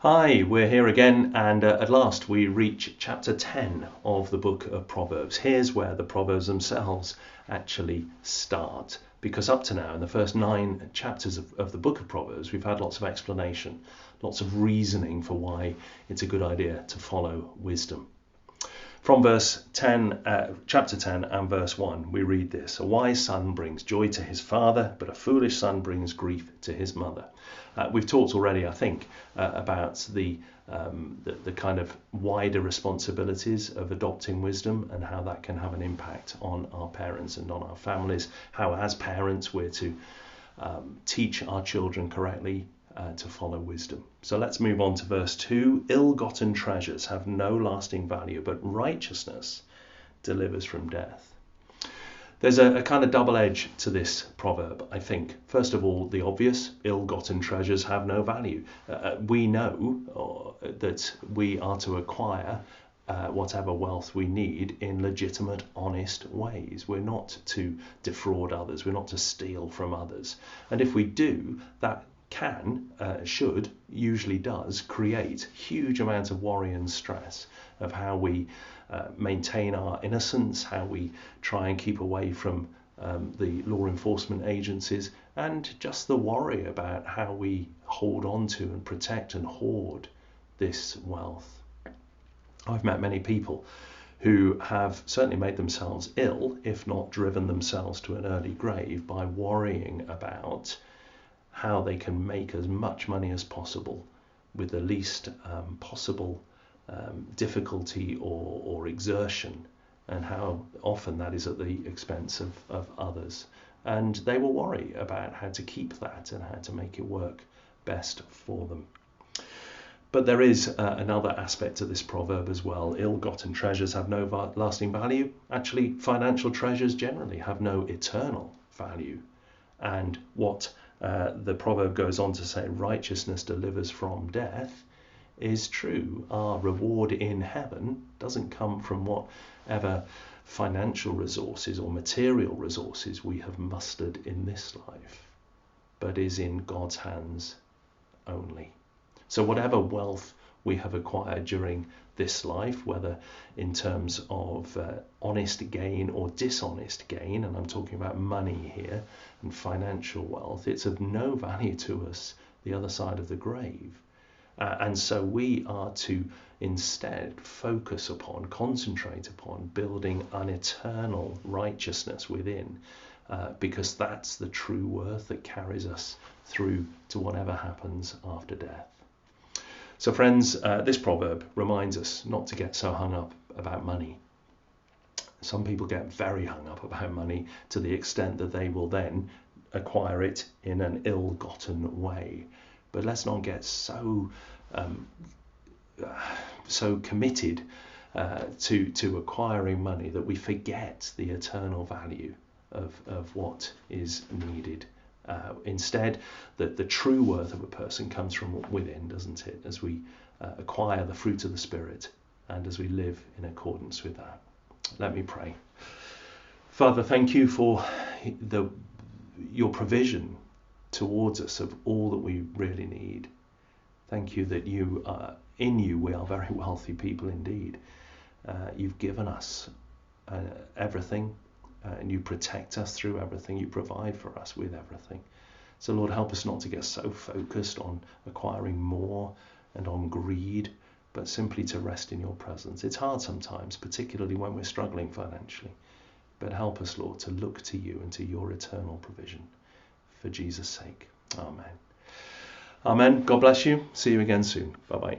Hi, we're here again, and at last we reach chapter 10 of the book of Proverbs. Here's where the Proverbs themselves actually start, because up to now, in the first 9 chapters of the book of Proverbs, we've had lots of explanation, lots of reasoning for why it's a good idea to follow wisdom. From chapter 10 and verse 1, we read this: "A wise son brings joy to his father, but a foolish son brings grief to his mother." We've talked already, I think, about the kind of wider responsibilities of adopting wisdom and how that can have an impact on our parents and on our families. How, as parents, we're to teach our children correctly to follow wisdom. So let's move on to verse 2. "Ill-gotten treasures have no lasting value, but righteousness delivers from death." There's a kind of double edge to this proverb, I think. First of all, the obvious: ill-gotten treasures have no value. We know that we are to acquire whatever wealth we need in legitimate, honest ways. We're not to defraud others. We're not to steal from others. And if we do, that usually does create huge amounts of worry and stress of how we maintain our innocence, how we try and keep away from the law enforcement agencies, and just the worry about how we hold on to and protect and hoard this wealth. I've met many people who have certainly made themselves ill, if not driven themselves to an early grave, by worrying about how they can make as much money as possible with the least possible difficulty or exertion, and how often that is at the expense of others. And they will worry about how to keep that and how to make it work best for them. But there is another aspect to this proverb as well. Ill-gotten treasures have no lasting value. Actually, financial treasures generally have no eternal value. And what the proverb goes on to say, righteousness delivers from death, is true. Our reward in heaven doesn't come from whatever financial resources or material resources we have mustered in this life, but is in God's hands only. So whatever wealth we have acquired during this life, whether in terms of honest gain or dishonest gain, and I'm talking about money here and financial wealth, it's of no value to us the other side of the grave. And so we are to instead concentrate upon building an eternal righteousness within, because that's the true worth that carries us through to whatever happens after death. So friends, this proverb reminds us not to get so hung up about money. Some people get very hung up about money to the extent that they will then acquire it in an ill-gotten way. But let's not get so committed to acquiring money that we forget the eternal value of what is needed. Instead, the true worth of a person comes from within, doesn't it? As we acquire the fruit of the Spirit and as we live in accordance with that. Let me pray. Father, thank you for your provision towards us of all that we really need. Thank you that in you we are very wealthy people indeed. You've given us everything. And you protect us through everything. You provide for us with everything. So Lord, help us not to get so focused on acquiring more and on greed, but simply to rest in your presence. It's hard sometimes, particularly when we're struggling financially. But help us, Lord, to look to you and to your eternal provision. For Jesus' sake. Amen. Amen. God bless you. See you again soon. Bye-bye.